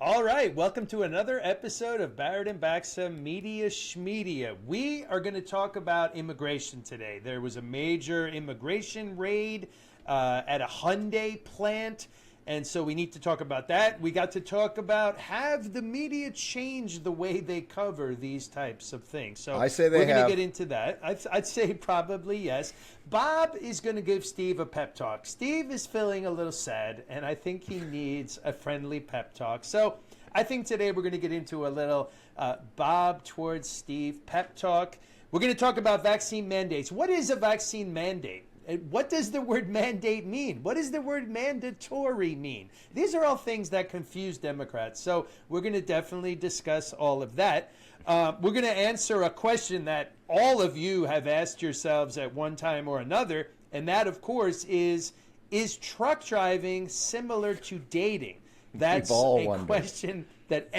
All right, welcome to another episode of Barrett and Baxa Media Shmedia. We are going to talk about immigration today. There was a major immigration raid at a Hyundai plant, and so we need to talk about that. We got to talk about, have the media changed the way they cover these types of things? So I say they we're going have. to get into that. I'd say probably yes. Bob is going to give Steve a pep talk. Steve is feeling a little sad, and I think he needs a friendly pep talk. So I think today we're going to get into a little Bob towards Steve pep talk. We're going to talk about vaccine mandates. What is a vaccine mandate? What does the word mandate mean? What does the word mandatory mean? These are all things that confuse Democrats. So we're going to definitely discuss all of that. We're going to answer a question that all of you have asked yourselves at one time or another, and that, of course, is truck driving similar to dating? That's a question that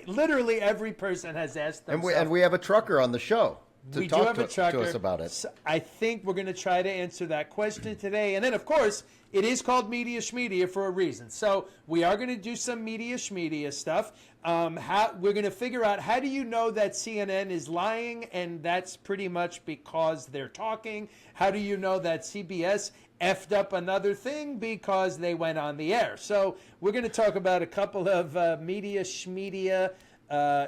literally every person has asked themselves. And we have a trucker on the show to talk to us about it. So I think we're going to try to answer that question today. And then, of course, it is called Media Shmedia for a reason. So we are going to do some Media Shmedia stuff. We're going to figure out, how do you know that CNN is lying? And that's pretty much because they're talking. How do you know that CBS effed up another thing? Because they went on the air. So we're going to talk about a couple of Media Shmedia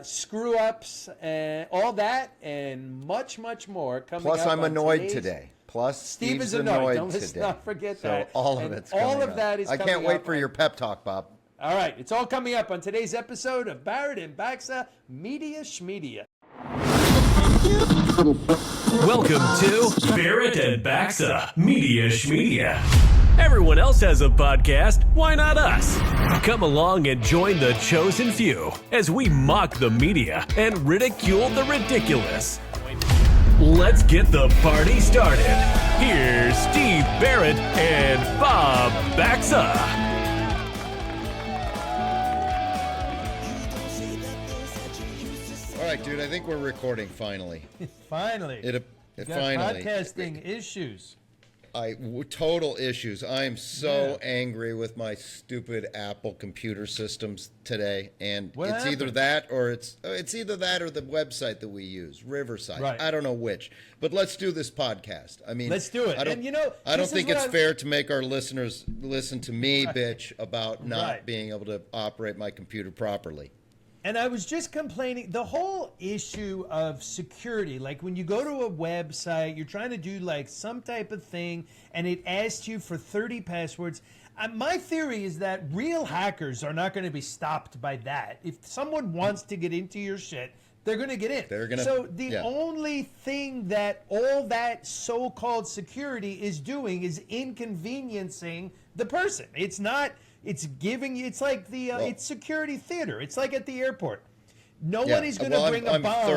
screw ups, and all that, and much, much more coming Plus, up. I'm annoyed today. Plus, Steve is annoyed Let's today. not forget so that. all of it's coming up. That is I coming can't wait up for your pep talk, Bob. All right, it's all coming up on today's episode of Barrett and Baxa Media Shmedia. Welcome to Barrett and Baxa Media Shmedia. Everyone else has a podcast, why not us? Come along and join the chosen few as we mock the media and ridicule the ridiculous. Let's get the party started. Here's Steve Barrett and Bob Baxa. All right, dude, I think we're recording finally. Finally. It got finally. podcasting issues. Total issues. I am so angry with my stupid Apple computer systems today, and it's either that or the website that we use, Riverside. Right. I don't know which, but let's do this podcast. I mean, let's do it. I don't think it's fair to make our listeners listen to me bitch about not being able to operate my computer properly. And I was just complaining, the whole issue of security, like when you go to a website, you're trying to do like some type of thing, and it asks you for 30 passwords. My theory is that real hackers are not going to be stopped by that. If someone wants to get into your shit, they're going to get in. So the only thing that all that so-called security is doing is inconveniencing the person. It's not... It's giving you. It's like it's security theater. It's like at the airport. No one is going to bring a bomb.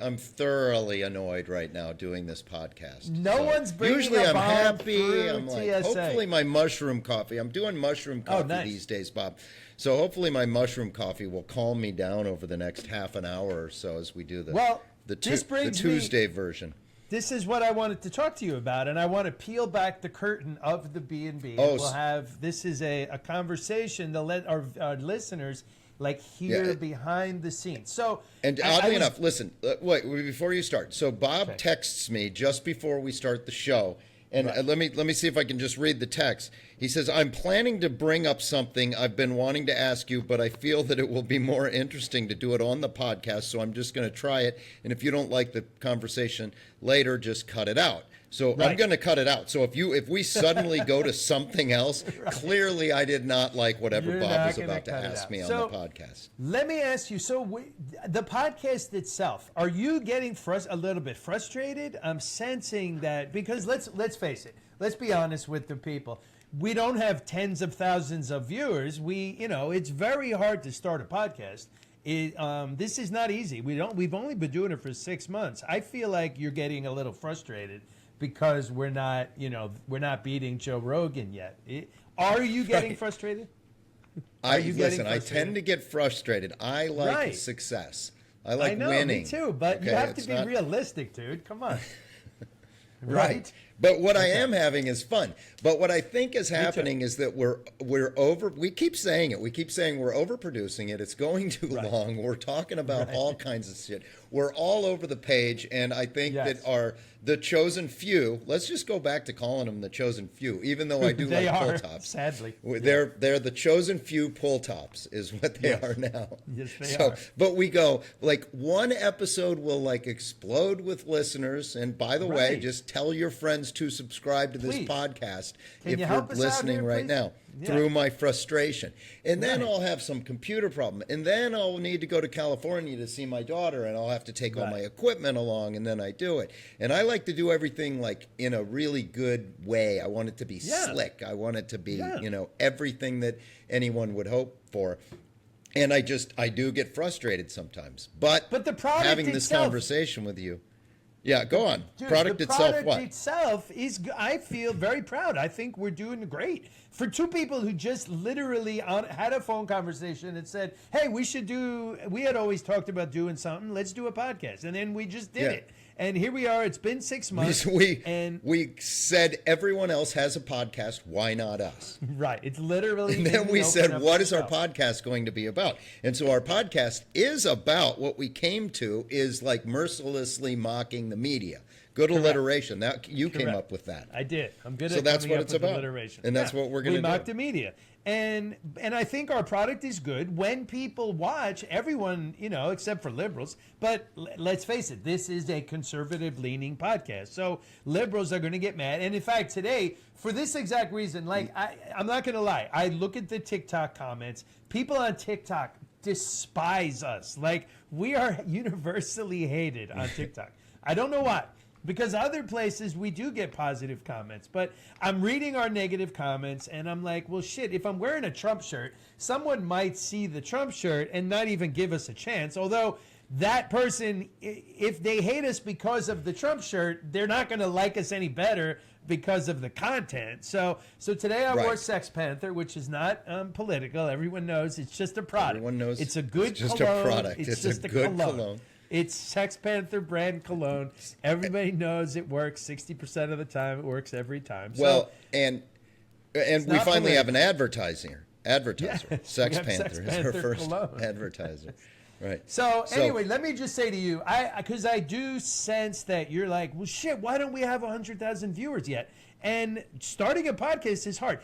I'm thoroughly annoyed right now doing this podcast. No one's bringing usually a bomb. I'm happy. Through I'm like, TSA. hopefully my mushroom coffee. I'm doing mushroom coffee these days, Bob. So hopefully my mushroom coffee will calm me down over the next half an hour or so as we do the Tuesday version. This is what I wanted to talk to you about, and I want to peel back the curtain of the B&B. This is a conversation to let our listeners hear behind the scenes. So, and oddly enough, listen, wait, before you start. So Bob texts me just before we start the show, and let me see if I can just read the text. He says, "I'm planning to bring up something I've been wanting to ask you, but I feel that it will be more interesting to do it on the podcast, so I'm just going to try it. And if you don't like the conversation later, just cut it out." So I'm going to cut it out. So if we suddenly go to something else, clearly I did not like whatever Bob was about to ask me on the podcast. Let me ask you, the podcast itself, are you getting a little bit frustrated? I'm sensing that, because let's face it, let's be honest with the people. We don't have tens of thousands of viewers. It's very hard to start a podcast. This is not easy. We've only been doing it for 6 months. I feel like you're getting a little frustrated because we're not beating Joe Rogan yet. Are you getting frustrated? I tend to get frustrated. I like success. I like winning. Me too, but you have to be realistic, dude. Come on. Right. But what I am having is fun. But what I think is happening is that we're over. We keep saying it. We keep saying we're overproducing it. It's going too long. We're talking about all kinds of shit. We're all over the page, and I think that the chosen few. Let's just go back to calling them the chosen few, even though I do like pull tops. Sadly, they're the chosen few pull tops, is what they are now. Yes, they are. But we go like one episode will like explode with listeners, and by the way, just tell your friends to subscribe to this podcast if you're listening right now through my frustration. And then I'll have some computer problem, and then I'll need to go to California to see my daughter, and I'll have to take all my equipment along, and then I do it. And I like to do everything like in a really good way. I want it to be slick. I want it to be, everything that anyone would hope for. And I do get frustrated sometimes. But the product having this conversation with you. Yeah, go on. Dude, product itself, what? The product itself is, I feel very proud. I think we're doing great. For two people who just literally had a phone conversation and said, hey, we had always talked about doing something. Let's do a podcast. And then we just did it. And here we are. It's been 6 months. We said everyone else has a podcast. Why not us? Right. It's literally. And then we said, what is our podcast going to be about? And so our podcast is about what we came to is like mercilessly mocking the media. Good alliteration. That you came up with that. I did. I'm good at so that's what it's about. Alliteration. And that's what we're going to do. We mock the media. And I think our product is good. When people watch, everyone, except for liberals, but let's face it, this is a conservative-leaning podcast. So liberals are going to get mad. And in fact, today, for this exact reason, like, I'm not going to lie, I look at the TikTok comments. People on TikTok despise us. Like, we are universally hated on TikTok. I don't know why. Because other places we do get positive comments, but I'm reading our negative comments and I'm like, well, shit, if I'm wearing a Trump shirt, someone might see the Trump shirt and not even give us a chance. Although that person, if they hate us because of the Trump shirt, they're not going to like us any better because of the content. So today I wore Sex Panther, which is not political. Everyone knows it's just a product. Everyone knows it's a good just cologne. A product. It's just a good cologne. It's Sex Panther brand cologne. Everybody knows it works 60% of the time. It works every time. Well, and we finally have an advertiser. Sex Panther is our first advertiser. Right. So anyway, let me just say to you, because I do sense that you're like, well, shit, why don't we have 100,000 viewers yet? And starting a podcast is hard.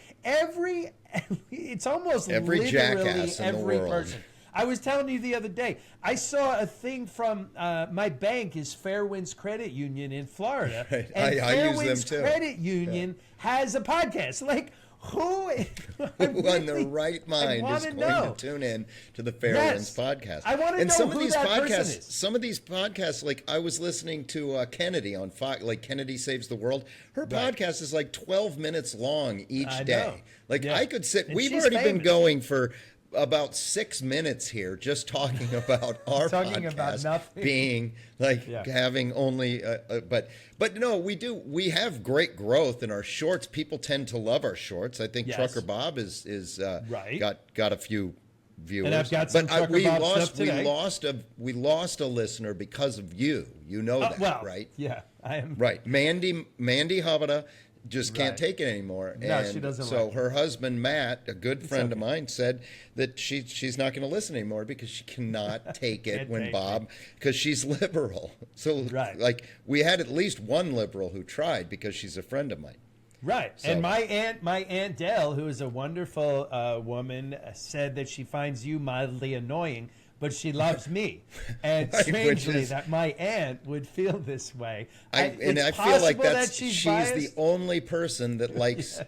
It's almost every literally jackass in every the world. person. I was telling you the other day, I saw a thing from my bank is Fairwinds Credit Union in Florida. Right. And I use them Fairwinds too. Credit Union has a podcast. Like, who in their right mind is going to tune in to the Fairwinds podcast? I want to know who that person is. Some of these podcasts, like I was listening to Kennedy on Fox, like Kennedy Saves the World. Her podcast is like 12 minutes long each day. Like I could sit. And we've she's already been famous. going for about 6 minutes here just talking about our Talking about podcast nothing. being like having only but no, we have great growth in our shorts. People tend to love our shorts. I think Trucker Bob is got a few viewers. And I've got some Trucker Bob stuff today. We lost a listener because of you. You know that, right? Yeah, I am. Right. Mandy Havada just can't take it anymore. No, she doesn't so like her husband, Matt, a good friend of mine, said that she's not going to listen anymore because she cannot take it when Bob, because she's liberal. So like we had at least one liberal who tried because she's a friend of mine. Right. So. And my aunt Dell, who is a wonderful woman, said that she finds you mildly annoying, but she loves me. And strangely, that my aunt would feel this way. I feel like she's the only person that likes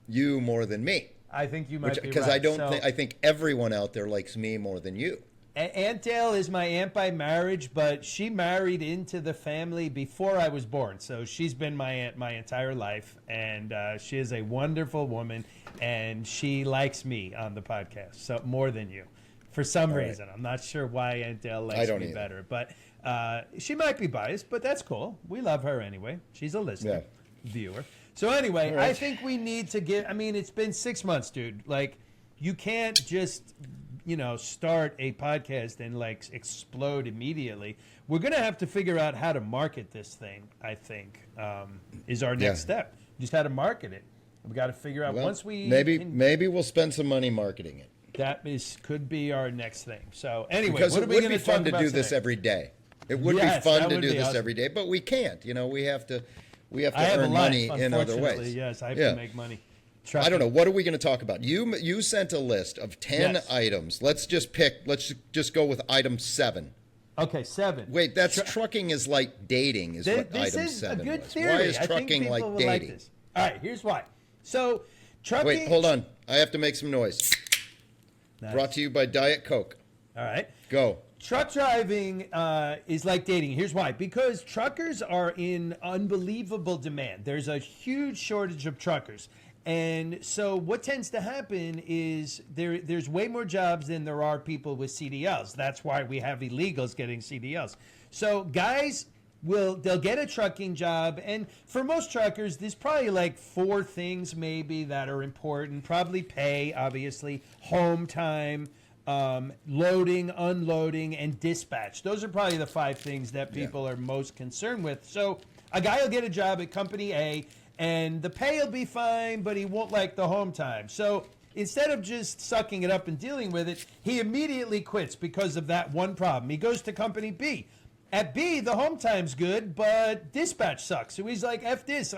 you more than me. I think you might be because right. I think everyone out there likes me more than you. Aunt Dale is my aunt by marriage, but she married into the family before I was born. So she's been my aunt my entire life, and she is a wonderful woman, and she likes me on the podcast so more than you. For some reason. I'm not sure why Aunt Dale likes me better. But she might be biased, but that's cool. We love her anyway. She's a listener, viewer. So anyway, I think we need to it's been 6 months, dude. Like, you can't just start a podcast and like explode immediately. We're going to have to figure out how to market this thing, I think, is our next step. Just how to market it. We got to figure out once we maybe we'll spend some money marketing it. That could be our next thing. So anyway, because what are it we would going be to fun talk to do about this today? every day. It would be fun to do this every day, but we can't. We have to earn money in other ways. Yes, I have to make money. I don't know. What are we going to talk about? You sent a list of 10 items. Let's just go with item 7. Okay, 7. Wait, that's trucking is like dating is what item 7 was. This is a good was. theory. Why is I think trucking people like will dating? like this. All right, here's why. So, trucking... Wait, hold on. I have to make some noise. Nice. Brought to you by Diet Coke. All right. Go. Truck driving is like dating. Here's why. Because truckers are in unbelievable demand. There's a huge shortage of truckers. And so what tends to happen is there's way more jobs than there are people with CDLs. That's why we have illegals getting CDLs. So guys they'll get a trucking job. And for most truckers, there's probably like 4 things maybe that are important. Probably pay, obviously, home time, loading, unloading, and dispatch. Those are probably the 5 things that people are most concerned with. So a guy will get a job at company A, and the pay will be fine, but he won't like the home time. So instead of just sucking it up and dealing with it, he immediately quits because of that one problem. He goes to company B. At B, the home time's good, but dispatch sucks. So he's like, F this.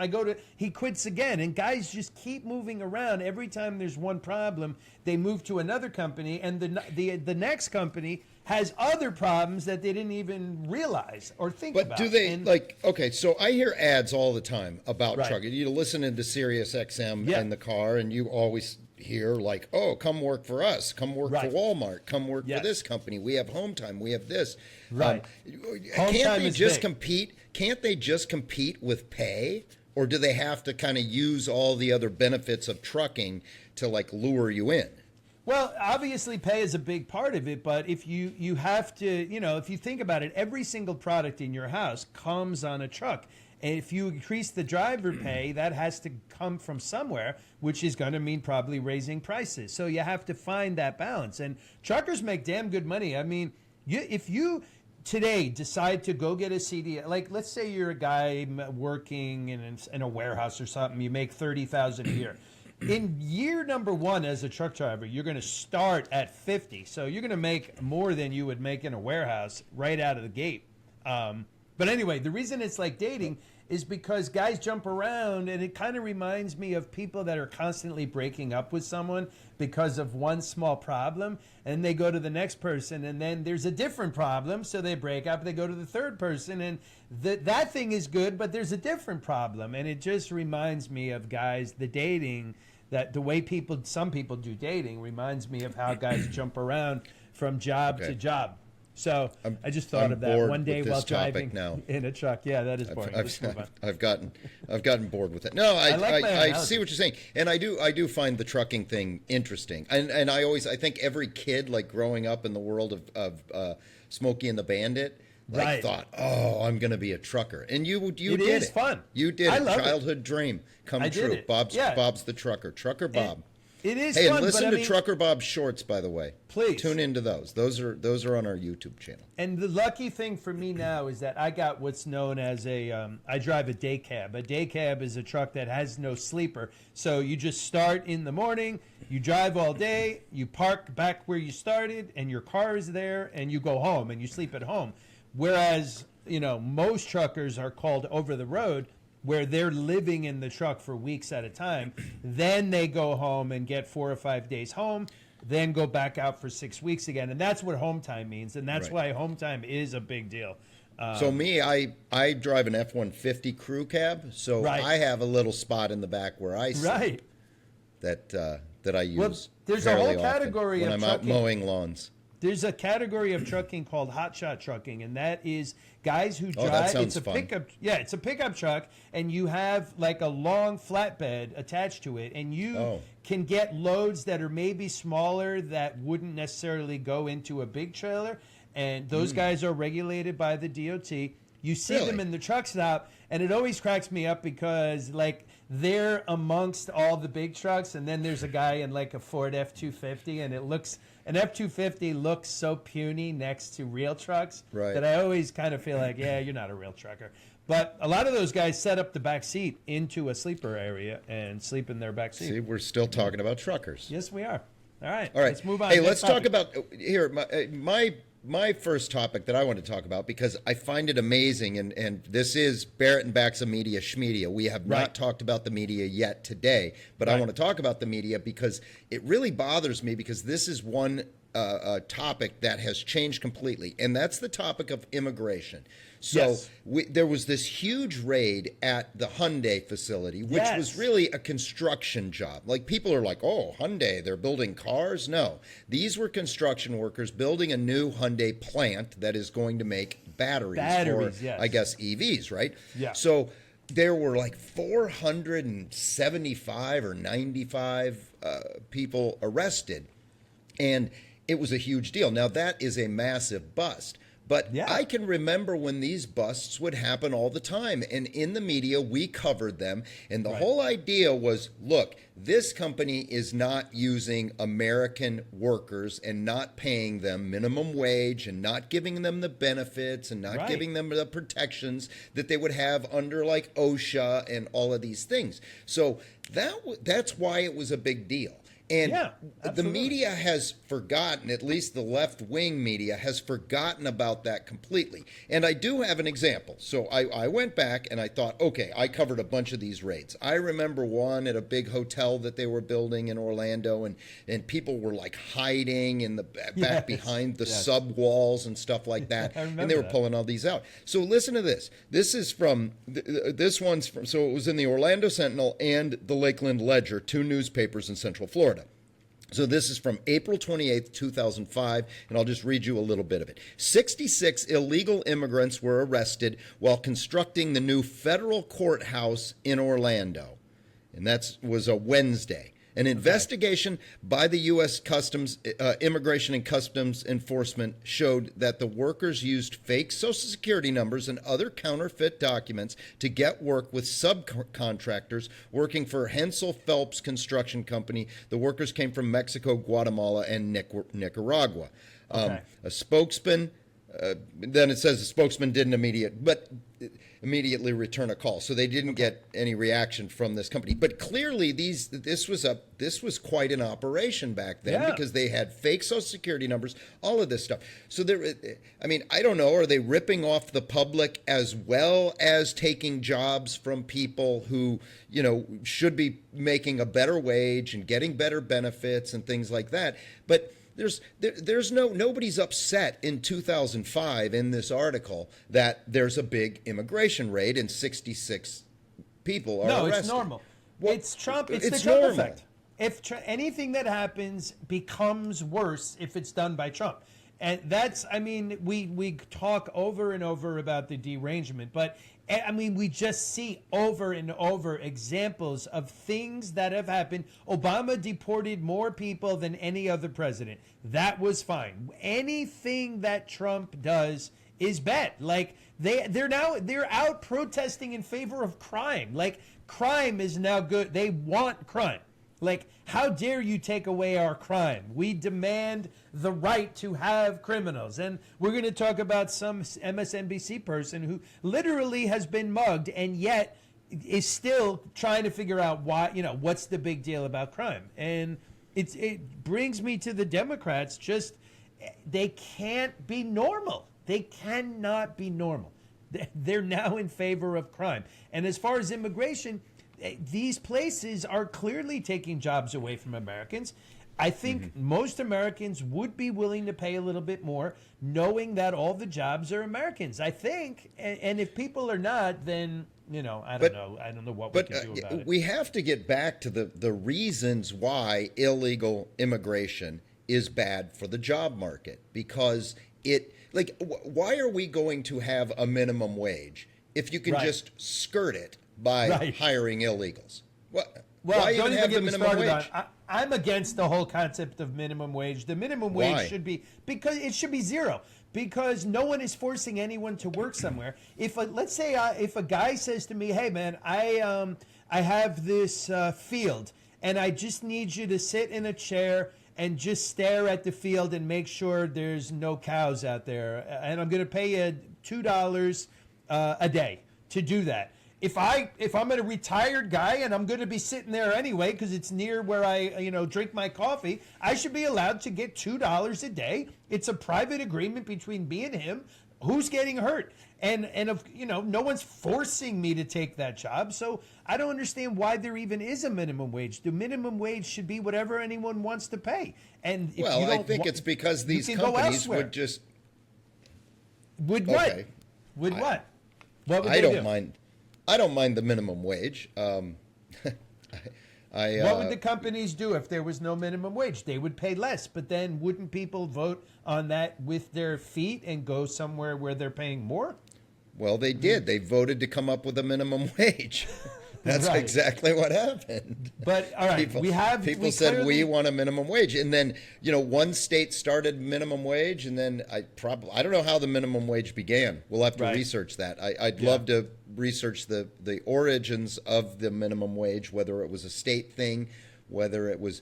He quits again. And guys just keep moving around. Every time there's one problem, they move to another company, and the next company has other problems that they didn't even realize or think about. But do they, so I hear ads all the time about trucking. You listen into Sirius XM in the car, and you always hear like, oh, come work for us. Come work for Walmart. Come work for this company. We have home time. We have this. Right. Can't they just compete? Can't they just compete with pay? Or do they have to kind of use all the other benefits of trucking to like lure you in? Well, obviously pay is a big part of it, but if you have to, if you think about it, every single product in your house comes on a truck. And if you increase the driver pay, that has to come from somewhere, which is going to mean probably raising prices. So you have to find that balance. And truckers make damn good money. I mean, if you today decide to go get a CD, like let's say you're a guy working in a warehouse or something, you make $30,000 a year. In year number 1 as a truck driver, you're going to start at 50. So you're going to make more than you would make in a warehouse right out of the gate. But anyway, the reason it's like dating is because guys jump around, and it kind of reminds me of people that are constantly breaking up with someone because of one small problem, and they go to the next person, and then there's a different problem, so they break up, they go to the third person, and that thing is good, but there's a different problem. And it just reminds me of guys, the dating, that the way some people do dating reminds me of how guys jump around from job to job. So I just thought of that one day while driving in a truck. Yeah, that is boring. I've gotten bored with it. No, I see what you're saying, and I do find the trucking thing interesting. And I think every kid, like growing up in the world of Smokey and the Bandit, thought, oh, I'm going to be a trucker. And you did it. It is fun. You did it. Childhood dream come true. Bob's the trucker. Trucker Bob. It is fun. Hey, and listen to Trucker Bob's shorts, by the way. Please. Tune into those. Those are on our YouTube channel. And the lucky thing for me now is that I got what's known as I drive a day cab. A day cab is a truck that has no sleeper. So you just start in the morning, you drive all day, you park back where you started, and your car is there, and you go home, and you sleep at home. Whereas, most truckers are called over the road, where they're living in the truck for weeks at a time. Then they go home and get 4 or 5 days home, then go back out for 6 weeks again. And that's what home time means. And that's why home time is a big deal. So I drive an F-150 crew cab. So I have a little spot in the back where I sit that I use. Well, there's a whole category when of I'm trucking. out mowing lawns. There's a category of trucking called hotshot trucking, and that is guys who drive. That sounds it's a fun. pickup. Yeah, it's a pickup truck, and you have like a long flatbed attached to it, and you can get loads that are maybe smaller that wouldn't necessarily go into a big trailer, and those guys are regulated by the DOT. You see them in the truck stop, and it always cracks me up because like they're amongst all the big trucks, and then there's a guy in like a Ford F-250, and it looks an F-250 looks so puny next to real trucks Right. that I always kind of feel like, yeah, you're not a real trucker. But a lot of those guys set up the back seat into a sleeper area and sleep in their back seat. See, we're still talking about truckers. Yes, we are. All right. All right. Let's move on. Hey, Next let's talk topic. about here. My first topic that I want to talk about, because I find it amazing, and this is Barrett and Baxa Media Shmedia. We have not Right. talked about the media yet today, but I Right. want to talk about the media because it really bothers me, because this is one topic that has changed completely, and that's the topic of immigration. So Yes. there was this huge raid at the Hyundai facility, which Yes. was really a construction job. Like, people are like, oh, Hyundai, they're building cars. No, these were construction workers building a new Hyundai plant that is going to make batteries for, yes. I guess, EVs, right? Yeah. So there were like 475 or 95 people arrested, and it was a huge deal. Now, that is a massive bust. But Yeah. I can remember when these busts would happen all the time. And in the media, we covered them. And the Right. whole idea was, look, this company is not using American workers and not paying them minimum wage and not giving them the benefits and not Right. giving them the protections that they would have under like OSHA and all of these things. So that's why it was a big deal. And Yeah, the absolutely. media has forgotten, at least the left-wing media has forgotten about that completely. And I do have an example. So I went back and I thought, okay, I covered a bunch of these raids. I remember one at a big hotel that they were building in Orlando, and people were like hiding in the back Yes, behind the yes. sub walls and stuff like that. I And remember they were that. pulling all these out. So listen to this. This is from, this one's from, so it was in the Orlando Sentinel and the Lakeland Ledger, two newspapers in Central Florida. So this is from April 28th, 2005, and I'll just read you a little bit of it. 66 illegal immigrants were arrested while constructing the new federal courthouse in Orlando. And that was a Wednesday. An investigation by the U.S. Customs, Immigration and Customs Enforcement showed that the workers used fake Social Security numbers and other counterfeit documents to get work with subcontractors working for Hensel Phelps Construction Company. The workers came from Mexico, Guatemala, and Nicaragua. Okay. A spokesman, then it says the spokesman didn't immediately return a call, so they didn't get any reaction from this company. But clearly, this was quite an operation back then, Yeah. because they had fake Social Security numbers, all of this stuff. So I don't know, are they ripping off the public as well as taking jobs from people who should be making a better wage and getting better benefits and things like that? But nobody's upset in 2005 in this article that there's a big immigration raid and 66 people are arrested. No, it's normal. Well, it's Trump. It's it's the Trump normal. effect. If anything that happens becomes worse if it's done by Trump. And that's, we talk over and over about the derangement, but we just see over and over examples of things that have happened. Obama deported more people than any other president. That was fine. Anything that Trump does is bad. Like they're out protesting in favor of crime. Like, crime is now good. They want crime. Like, how dare you take away our crime? We demand the right to have criminals. And we're going to talk about some MSNBC person who literally has been mugged and yet is still trying to figure out why, what's the big deal about crime. And it brings me to the Democrats. Just, they can't be normal. They cannot be normal. They're now in favor of crime. And as far as immigration, these places are clearly taking jobs away from Americans. I think most Americans would be willing to pay a little bit more, knowing that all the jobs are Americans. I think, and if people are not, then I don't know. I don't know what we can do about it. We have to get back to the reasons why illegal immigration is bad for the job market, because why are we going to have a minimum wage if you can Right. just skirt it by Right. hiring illegals? Well, why don't even even have get the me minimum started wage? on. I'm against the whole concept of minimum wage. The minimum wage Why? should be, because it should be zero. Because no one is forcing anyone to work somewhere. Let's say if a guy says to me, "Hey man, I have this field, and I just need you to sit in a chair and just stare at the field and make sure there's no cows out there. And I'm going to pay you $2 a day to do that. If I'm a retired guy and I'm going to be sitting there anyway because it's near where I drink my coffee, I should be allowed to get $2 a day. It's a private agreement between me and him. Who's getting hurt? And if no one's forcing me to take that job. So I don't understand why there even is a minimum wage. The minimum wage should be whatever anyone wants to pay. And if I think it's because these companies would just would what? Okay. Would what? What would I they don't do? mind. I don't mind the minimum wage. What would the companies do if there was no minimum wage? They would pay less, but then wouldn't people vote on that with their feet and go somewhere where they're paying more? Well, they did. They voted to come up with a minimum wage. That's Right. exactly what happened. But all right, people said we want a minimum wage, and then one state started minimum wage, and then I don't know how the minimum wage began. We'll have to Right. research that. I'd love to research the origins of the minimum wage, whether it was a state thing, whether it was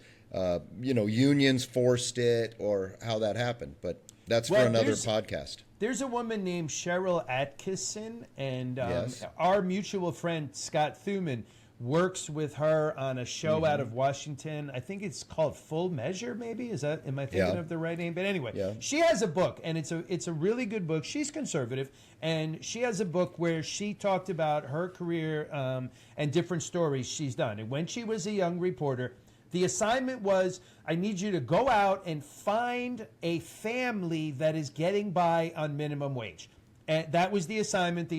unions forced it, or how that happened. But that's for another podcast. There's a woman named Cheryl Atkinson, and Yes. our mutual friend Scott Thuman works with her on a show out of Washington. I think it's called Full Measure, maybe. Am I thinking of the right name? But anyway, she has a book, and it's a really good book. She's conservative, and she has a book where she talked about her career and different stories she's done. And when she was a young reporter, the assignment was, I need you to go out and find a family that is getting by on minimum wage. And that was the assignment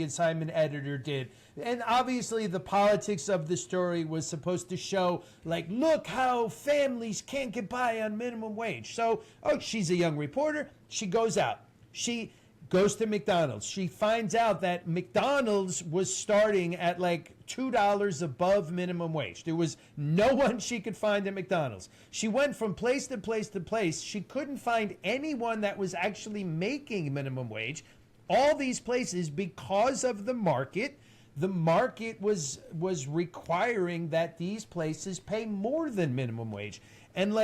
editor did. And obviously the politics of the story was supposed to show, like, look how families can't get by on minimum wage. So, she's a young reporter. She goes out. She goes to McDonald's. She finds out that McDonald's was starting at like $2 above minimum wage. There was no one she could find at McDonald's. She went from place to place to place. She couldn't find anyone that was actually making minimum wage. All these places, because of the market was requiring that these places pay more than minimum wage. And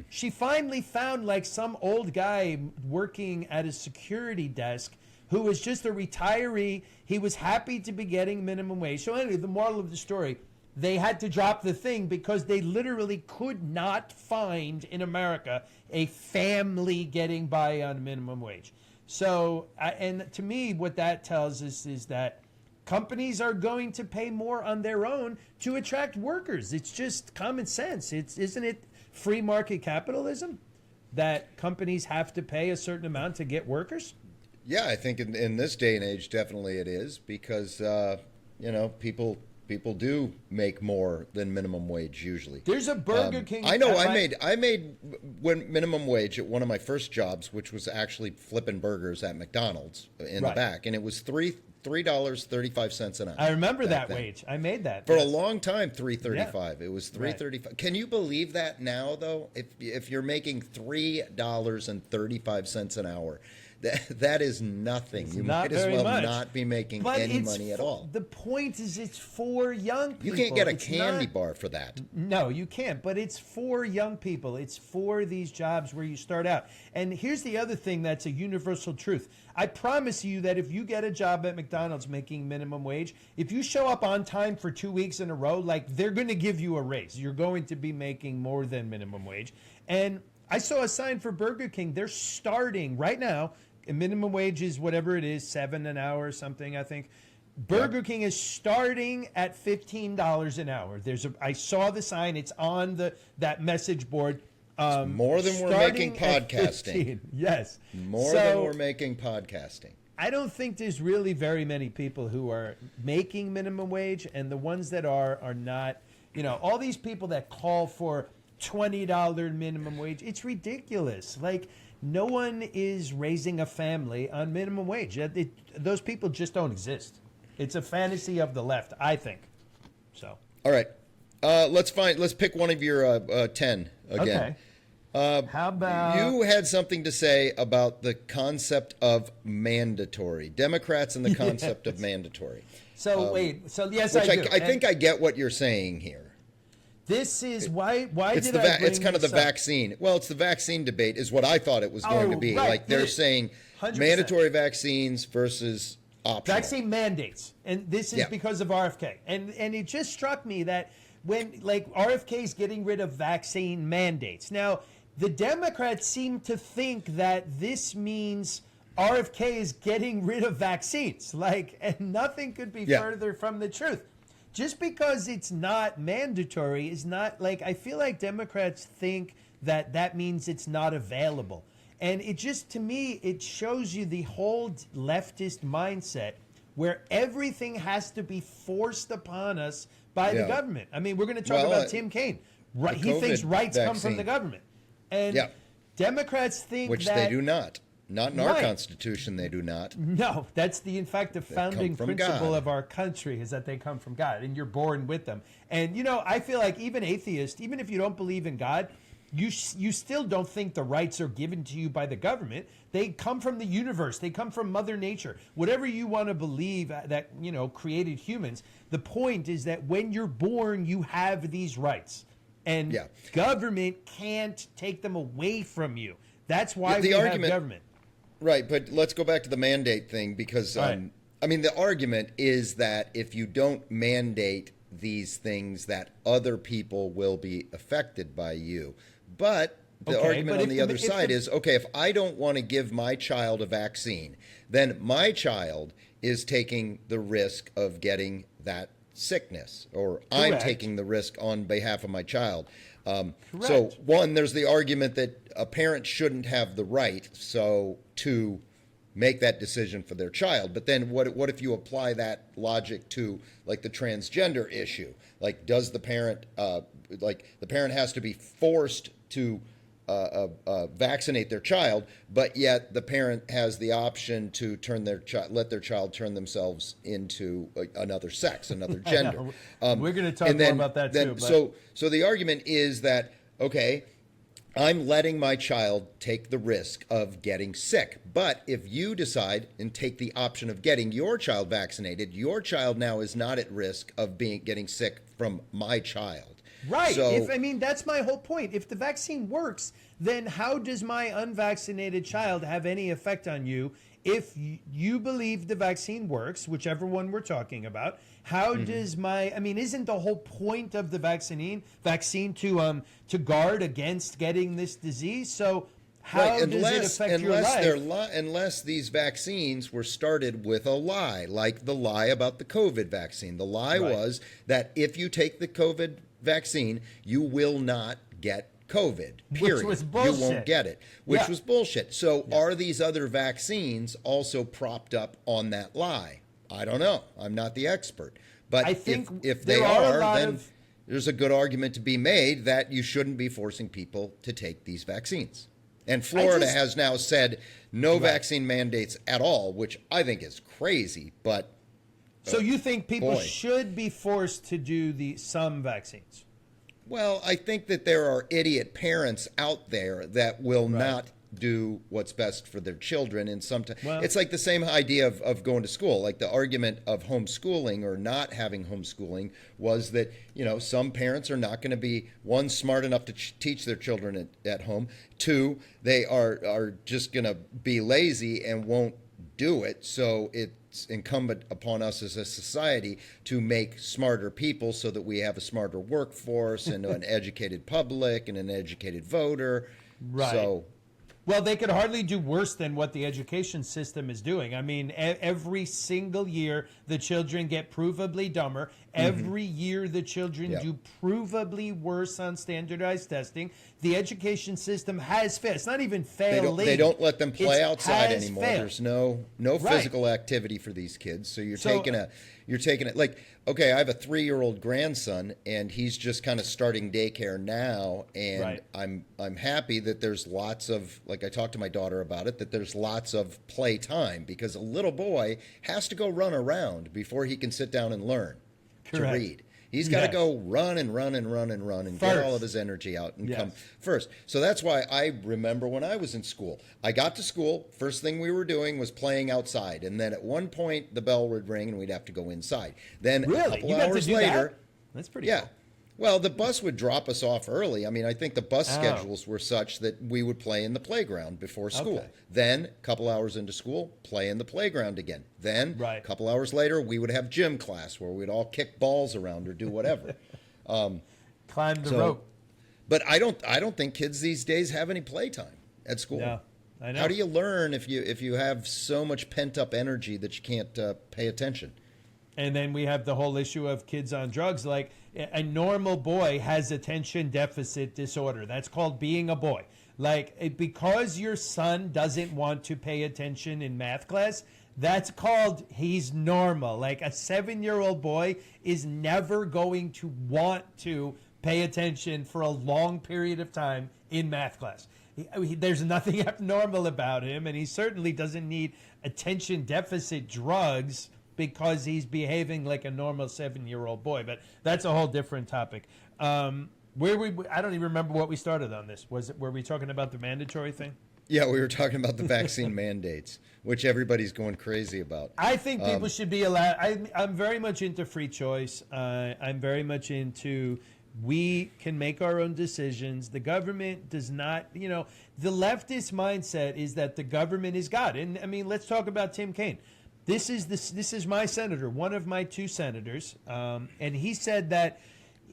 she finally found some old guy working at a security desk who was just a retiree. He was happy to be getting minimum wage. So anyway, the moral of the story, they had to drop the thing because they literally could not find in America a family getting by on minimum wage. So, and to me, what that tells us is that companies are going to pay more on their own to attract workers. It's just common sense. Isn't it free market capitalism that companies have to pay a certain amount to get workers? Yeah, I think in this day and age, definitely it is because people do make more than minimum wage usually. There's a Burger King. I know. I made when minimum wage at one of my first jobs, which was actually flipping burgers at McDonald's in the back, and it was $3.35 an hour. I remember that wage. I made that for a long time. $3.35. Yeah. It was $3.35. Right. Can you believe that now though? If you're making $3.35 an hour. That is nothing. It's you not might as well much. not be making any money at all. The point is it's for young people. You can't get a candy bar for that. No, you can't. But it's for young people. It's for these jobs where you start out. And here's the other thing that's a universal truth. I promise you that if you get a job at McDonald's making minimum wage, if you show up on time for 2 weeks in a row, they're going to give you a raise. You're going to be making more than minimum wage. And I saw a sign for Burger King. They're starting right now. Minimum wage is whatever it is, $7 an hour or something, I think. Burger King is starting at $15 an hour. I saw the sign. It's on that message board. More than we're making podcasting. Yes. More than we're making podcasting. I don't think there's really very many people who are making minimum wage, and the ones that are not, all these people that call for $20 minimum wage, it's ridiculous. No one is raising a family on minimum wage. Those people just don't exist. It's a fantasy of the left, I think. So. All right. Let's pick one of your 10 again. Okay. How about... You had something to say about the concept of mandatory. Democrats and the concept of mandatory. So, yes, I do. I think I get what you're saying here. This is why it's did I bring it's kind of the this up? vaccine. Well, it's the vaccine debate is what I thought it was going to be. Right. Like they're saying 100%. mandatory vaccines versus optional. Vaccine mandates, and this is because of RFK. And it just struck me that when RFK is getting rid of vaccine mandates. Now, the Democrats seem to think that this means RFK is getting rid of vaccines. And nothing could be further from the truth. Just because it's not mandatory is not I feel like Democrats think that means it's not available. And it just, to me, it shows you the whole leftist mindset where everything has to be forced upon us by the government. I mean, we're going to talk about Tim Kaine. Right, he thinks rights come from the government. And Democrats think which they do not. Not in our Constitution, they do not. No, that's in fact, the founding principle of our country is that they come from God, and you're born with them. And, I feel like even atheists, even if you don't believe in God, you still don't think the rights are given to you by the government. They come from the universe. They come from Mother Nature. Whatever you want to believe that, created humans, the point is that when you're born, you have these rights. And government can't take them away from you. That's why we have government. Right, but let's go back to the mandate thing because, the argument is that if you don't mandate these things that other people will be affected by you. But the argument on the other side is, if I don't want to give my child a vaccine, then my child is taking the risk of getting that sickness, or I'm taking the risk on behalf of my child. So one, there's the argument that a parent shouldn't have the right to make that decision for their child. But then what if you apply that logic to the transgender issue? Does the parent the parent has to be forced to vaccinate their child, but yet the parent has the option to let their child turn themselves into another sex, another gender. We're going to talk more about that too. But... So the argument is that, I'm letting my child take the risk of getting sick. But if you decide and take the option of getting your child vaccinated, your child now is not at risk of getting sick from my child. Right. That's my whole point. If the vaccine works, then how does my unvaccinated child have any effect on you? If you believe the vaccine works, whichever one we're talking about, how does isn't the whole point of the vaccine to guard against getting this disease? So how does it affect your life? Unless these vaccines were started with a lie, like the lie about the COVID vaccine. The lie was that if you take the COVID vaccine, you will not get COVID, period. Which was bullshit. You won't get it, which was bullshit. So are these other vaccines also propped up on that lie? I don't know. I'm not the expert. But I think if they are, then there's a good argument to be made that you shouldn't be forcing people to take these vaccines. And Florida has now said no vaccine mandates at all, which I think is crazy. But so you think people should be forced to do some vaccines? Well, I think that there are idiot parents out there that will not do what's best for their children. And sometimes it's like the same idea of going to school. Like the argument of homeschooling or not having homeschooling was that, some parents are not going to be, one, smart enough to teach their children at home. Two, they are just going to be lazy and won't do it. So it's incumbent upon us as a society to make smarter people so that we have a smarter workforce and an educated public and an educated voter. Right. Well, they could hardly do worse than what the education system is doing. Every single year, the children get provably dumber. Every year, the children do provably worse on standardized testing. The education system has failed. It's not even failing. They don't let them play outside anymore. Failed. There's no physical activity for these kids. So you're taking it like, I have a 3-year-old grandson, and he's just kind of starting daycare now, and I'm happy that there's lots of, like I talked to my daughter about it, that there's lots of play time, because a little boy has to go run around before he can sit down and learn to read. He's got to go run and get all of his energy out and come first. So that's why I remember when I was in school. I got to school, first thing we were doing was playing outside. And then at one point, the bell would ring and we'd have to go inside. Then a couple hours later. That's pretty cool. Well, the bus would drop us off early. I mean, I think the bus schedules were such that we would play in the playground before school. Okay. Then, a couple hours into school, play in the playground again. Then, a couple hours later, we would have gym class where we'd all kick balls around or do whatever. Climb the rope. But I don't think kids these days have any playtime at school. No, I know. How do you learn if you have so much pent up energy that you can't pay attention? And then we have the whole issue of kids on drugs. Like a normal boy has attention deficit disorder. That's called being a boy. Like because your son doesn't want to pay attention in math class, that's called he's normal. Like a 7-year-old boy is never going to want to pay attention for a long period of time in math class. There's nothing abnormal about him, and he certainly doesn't need attention deficit drugs because he's behaving like a normal 7-year-old boy. But that's a whole different topic. I don't even remember what we started on this. Were we talking about the mandatory thing? Yeah, we were talking about the vaccine mandates, which everybody's going crazy about. I think people should be allowed. I'm very much into free choice. I'm very much into we can make our own decisions. The government does not, the leftist mindset is that the government is God. And I mean, let's talk about Tim Kaine. This is my senator, one of my 2 senators, and he said that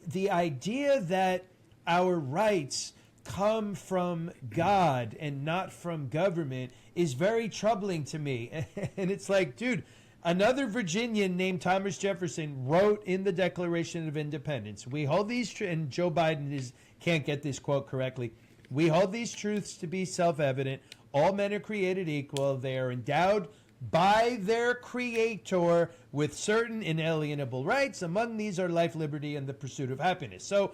the idea that our rights come from God and not from government is very troubling to me. And it's like, dude, another Virginian named Thomas Jefferson wrote in the Declaration of Independence, we hold these, and Joe Biden can't get this quote correctly, we hold these truths to be self-evident. All men are created equal. They are endowed by their creator with certain inalienable rights. Among these are life, liberty, and the pursuit of happiness. So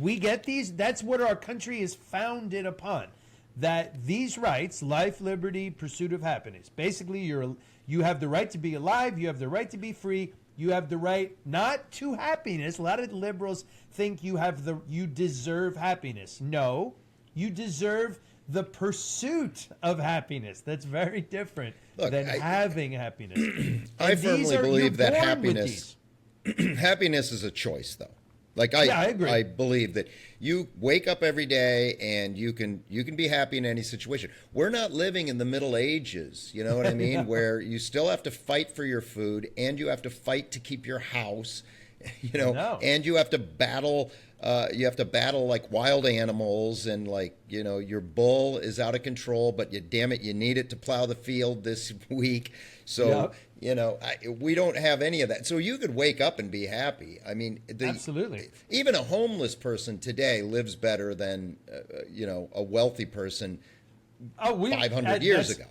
we get these. That's what our country is founded upon. That these rights, life, liberty, pursuit of happiness. Basically, you have the right to be alive. You have the right to be free. You have the right not to happiness. A lot of liberals think you deserve happiness. No, you deserve the pursuit of happiness. That's very different than having happiness. I firmly believe that happiness is a choice, though. Like I agree. I believe that you wake up every day and you can be happy in any situation. We're not living in the Middle Ages, you know what I mean? Where you still have to fight for your food and you have to fight to keep your house, and you have to battle. You have to battle like wild animals, and your bull is out of control, but damn it, you need it to plow the field this week. So, we don't have any of that. So you could wake up and be happy. I mean, absolutely. Even a homeless person today lives better than, a wealthy person 500 years ago.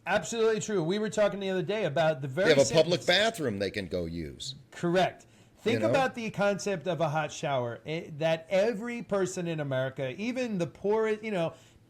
Absolutely true. We were talking the other day about the very. They have a public bathroom they can go use. Correct. Think about the concept of a hot shower, that every person in America, even the poorest,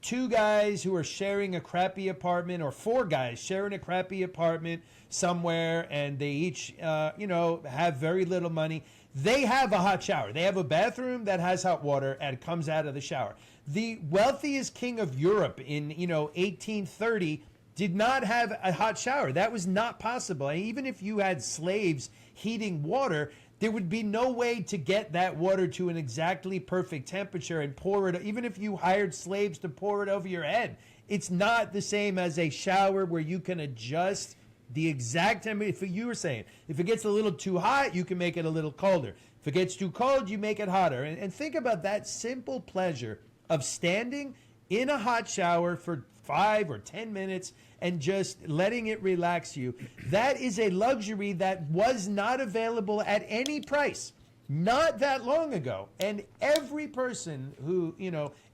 2 guys who are sharing a crappy apartment or 4 guys sharing a crappy apartment somewhere, and they each, have very little money. They have a hot shower. They have a bathroom that has hot water and comes out of the shower. The wealthiest king of Europe in, 1830 did not have a hot shower. That was not possible. And even if you had slaves heating water, there would be no way to get that water to an exactly perfect temperature and pour it. Even if you hired slaves to pour it over your head, it's not the same as a shower where you can adjust the exact temperature. If you were saying, if it gets a little too hot, you can make it a little colder. If it gets too cold, you make it hotter. And think about that simple pleasure of standing in a hot shower for 5 or 10 minutes and just letting it relax you. That is a luxury that was not available at any price not that long ago. And every person who,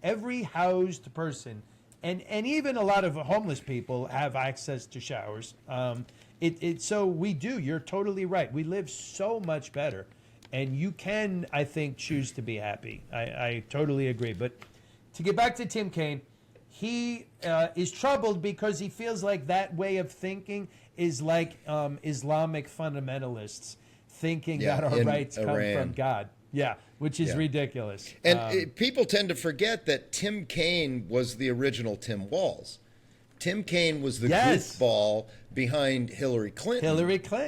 every housed person, and even a lot of homeless people have access to showers. So we do. You're totally right. We live so much better. And you can, I think, choose to be happy. I totally agree. But to get back to Tim Kaine, he is troubled because he feels like that way of thinking is like Islamic fundamentalists thinking that our rights come from God. Yeah, which is ridiculous. And people tend to forget that Tim Kaine was the original Tim Walz. Tim Kaine was the Yes. goofball behind Hillary Clinton.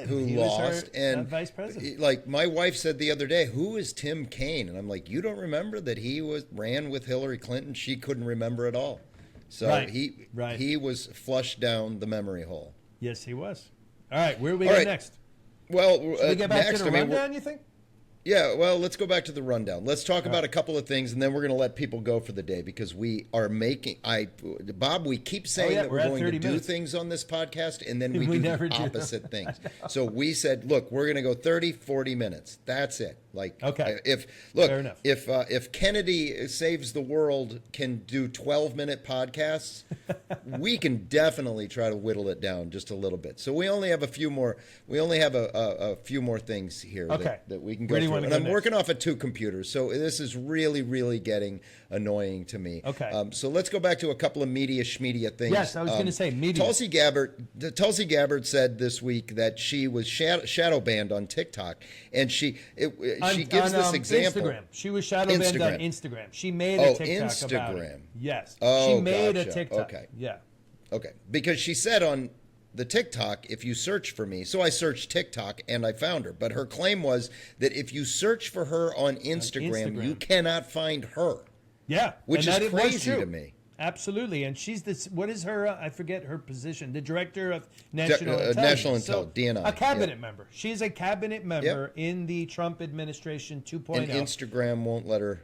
Who He was lost. her, and vice president. like my wife said the other day, who is Tim Kaine? And I'm like, you don't remember that he ran with Hillary Clinton? She couldn't remember at all. So Right. he was flushed down the memory hole. Yes, he was. All right, where do we All go right. next? Well, We get back next, to the we're- rundown, you think? Yeah, well, let's go back to the rundown. Let's talk about a couple of things, and then we're going to let people go for the day because we are Bob, we keep saying that we're we're at going to 30 do minutes. things on this podcast, and then we We do never the do. opposite things. So we said, look, we're going to go 30, 40 minutes. That's it. Like, Okay. Fair enough. If Kennedy Saves the World can do 12-minute podcasts, we can definitely try to whittle it down just a little bit. So we only have a few more. We only have a few more things here that we can go Where do you through. wanna And go I'm next? working off of 2 computers, so this is really, really getting annoying to me. Okay. So let's go back to a couple of Media Shmedia things. Yes, I was going to say media. Tulsi Gabbard said this week that she was shadow banned on TikTok, and she gives this example. Instagram. She was shadow banned on Instagram. She made a TikTok about it. Instagram. Yes. Oh, she made a gotcha. TikTok. Okay. Yeah. Okay, because she said on the TikTok, if you search for me, so I searched TikTok and I found her, but her claim was that if you search for her on Instagram, you cannot find her. Yeah. Which and is that it was crazy true. to me. Absolutely. And she's this, what is her, I forget her position, the director of National Intelligence. National Intel, So, DNI. a cabinet member. She's a cabinet member in the Trump administration 2.0. And Instagram won't let her.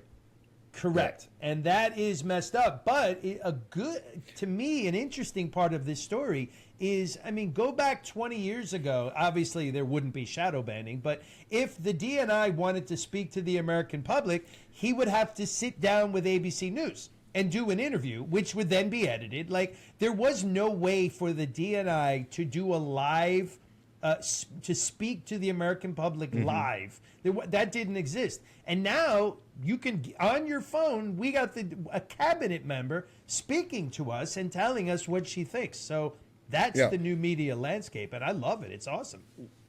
Correct. And that is messed up. But to me, an interesting part of this story is, I mean, go back 20 years ago. Obviously, there wouldn't be shadow banning. But if the DNI wanted to speak to the American public, he would have to sit down with ABC News and do an interview, which would then be edited. Like, there was no way for the DNI to do a live, to speak to the American public live. That didn't exist. And now you can, on your phone, we got a cabinet member speaking to us and telling us what she thinks. So that's the new media landscape, and I love it. It's awesome.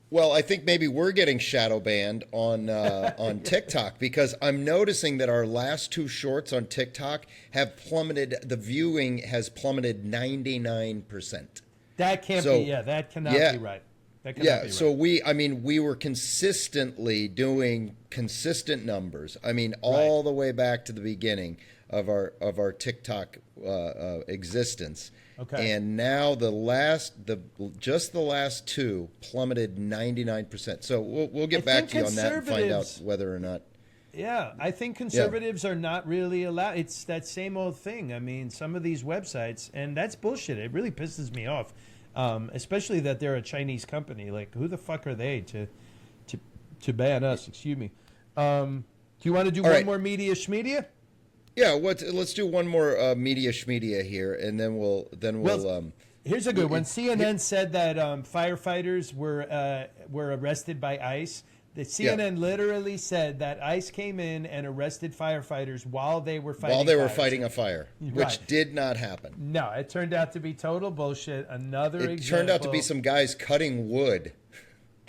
Well, I think maybe we're getting shadow banned on TikTok because I'm noticing that our last 2 shorts on TikTok have plummeted. The viewing has plummeted 99%. That can't be. Yeah, that cannot be right. That cannot be right. So we were consistently doing consistent numbers. I mean, all the way back to the beginning of our TikTok existence. Okay. And now the last 2 plummeted 99%. So we'll get back to you on that and find out whether or not. Yeah, I think conservatives are not really allowed. It's that same old thing. I mean, some of these websites, and that's bullshit. It really pisses me off, especially that they're a Chinese company. Like, who the fuck are they to ban us? Excuse me. Do you want to do one more Media Shmedia? Yeah, let's do one more Media Shmedia here, and then we'll. Here's a good one. CNN said that firefighters were arrested by ICE. The CNN literally said that ICE came in and arrested firefighters while they were fighting a fire, which did not happen. No, it turned out to be total bullshit. It turned out to be some guys cutting wood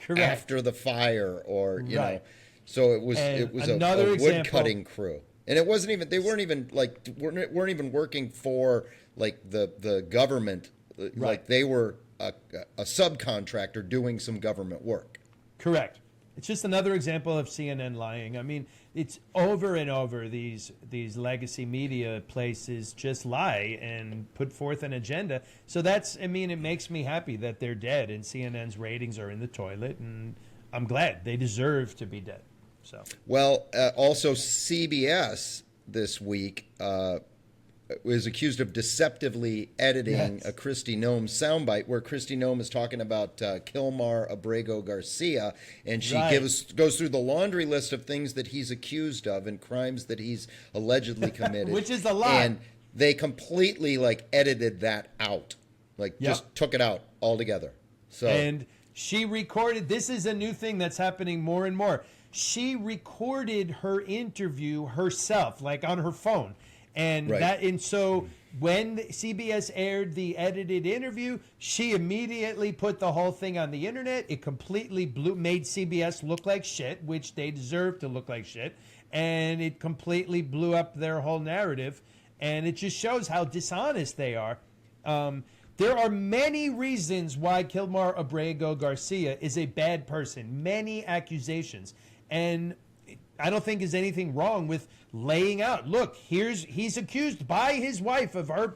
after the fire, or you know. So it was a wood cutting crew. And it wasn't even, they weren't even working for like the government. Like they were a subcontractor doing some government work. Correct. It's just another example of CNN lying. I mean, it's over and over. These legacy media places just lie and put forth an agenda. So it makes me happy that they're dead and CNN's ratings are in the toilet. And I'm glad. They deserve to be dead. So. Well, also CBS this week was accused of deceptively editing a Kristi Noem soundbite where Kristi Noem is talking about Kilmar Abrego Garcia, and she goes through the laundry list of things that he's accused of and crimes that he's allegedly committed. Which is a lie. And they completely edited that out, just took it out altogether. So. And she recorded, this is a new thing that's happening more and more. She recorded her interview herself, on her phone. And so when CBS aired the edited interview, she immediately put the whole thing on the internet. It completely made CBS look like shit, which they deserve to look like shit. And it completely blew up their whole narrative. And it just shows how dishonest they are. There are many reasons why Kilmar Abrego Garcia is a bad person, many accusations. And I don't think there's anything wrong with laying out, look, he's accused by his wife of her,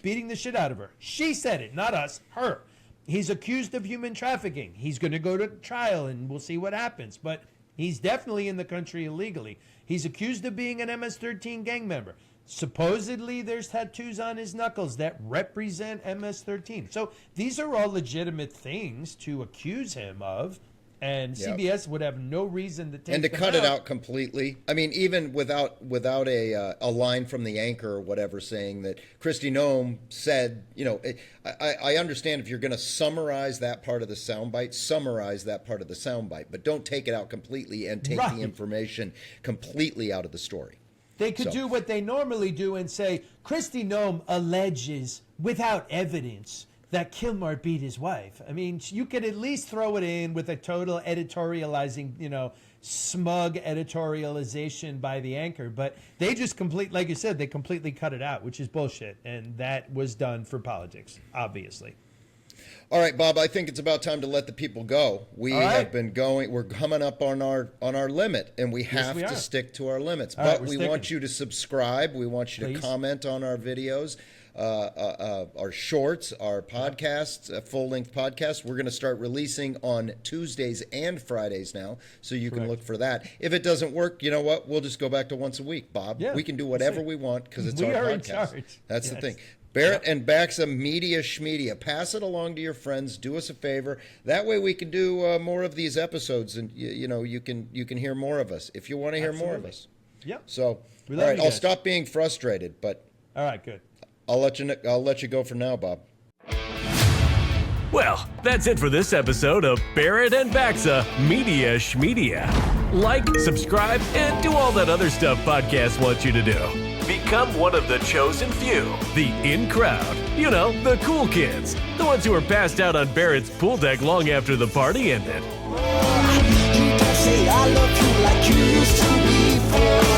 beating the shit out of her. She said it, not us, her. He's accused of human trafficking. He's going to go to trial and we'll see what happens. But he's definitely in the country illegally. He's accused of being an MS-13 gang member. Supposedly there's tattoos on his knuckles that represent MS-13. So these are all legitimate things to accuse him of. And CBS would have no reason to take and to them cut it out completely. I mean, even without a line from the anchor or whatever saying that Kristi Noem said, I understand if you're going to summarize that part of the soundbite, but don't take it out completely and take the information completely out of the story. They could do what they normally do and say, Kristi Noem alleges without evidence that Kilmar beat his wife. I mean, you could at least throw it in with a total editorializing, smug editorialization by the anchor. But they just like you said, they completely cut it out, which is bullshit. And that was done for politics, obviously. All right, Bob, I think it's about time to let the people go. We have been going. We're coming up on our limit, and we have to stick to our limits. But we want you to subscribe. We want you to comment on our videos. Our shorts, our podcasts, full-length podcasts. We're going to start releasing on Tuesdays and Fridays now, so you can look for that. If it doesn't work, you know what? We'll just go back to once a week, Bob. We can do whatever we want because it's our podcast. In charge. That's the thing. Barrett and Baxa, Media Shmedia. Pass it along to your friends. Do us a favor. That way we can do more of these episodes, and you can hear more of us if you want to hear more of us. Yep. So, all right, I'll stop being frustrated, but all right, good. I'll let you go for now, Bob. Well, that's it for this episode of Barrett and Baxa Media Shmedia. Like, subscribe, and do all that other stuff podcasts want you to do. Become one of the chosen few, the in crowd. The cool kids, the ones who were passed out on Barrett's pool deck long after the party ended. You don't say I love you like you used to before.